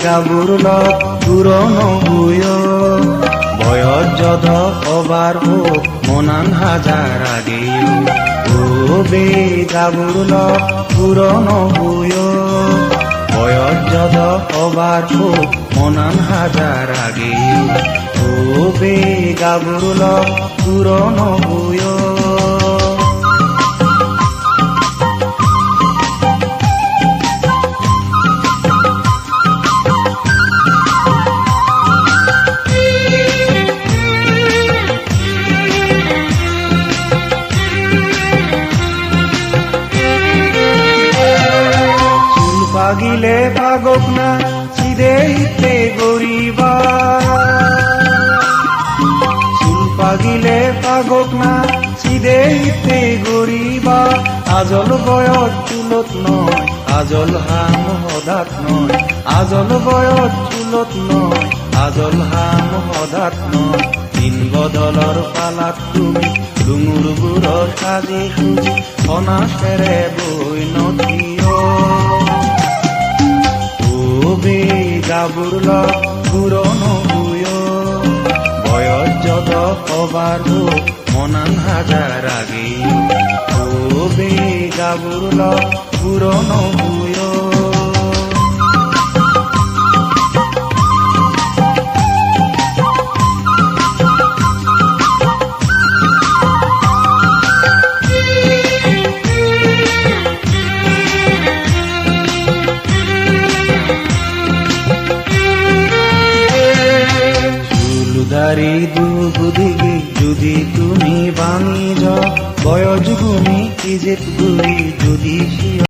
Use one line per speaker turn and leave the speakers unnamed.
Gabur log পুরনো বুয় বয়স যদ অবার হোক মনান হাজার আগে ও বে গাবুর লগ পুরনো বুয় বয়স যদ অবার হোক মনান হাজার আগে ও বে গাবুর লগ পুরনো বুয় পাগিলে পাগক না সিদে হিতে গরিবা চুল পাগিলে পাগক না সিদে হিতে গরিবা আজল বয়স চুলত নয় আজল হাম হদাত নয় আজল বয়স চুলত নয় আজল হাম হদাত নয় দিন বদলর পালাত তুমি ডুঙুর বুড়র সাজি সুজি অনাসেরে বই নদীয় গাবুর লগ পুরনো বুয় বয়স যত অবার হোক মনান হাজার আগে ও বে গাবুর লগ পুরনো বুয় দারি দুবুদিগে যদি তুমি বাঙি যাও বয়স গুণী কি যে গুড়ি যদি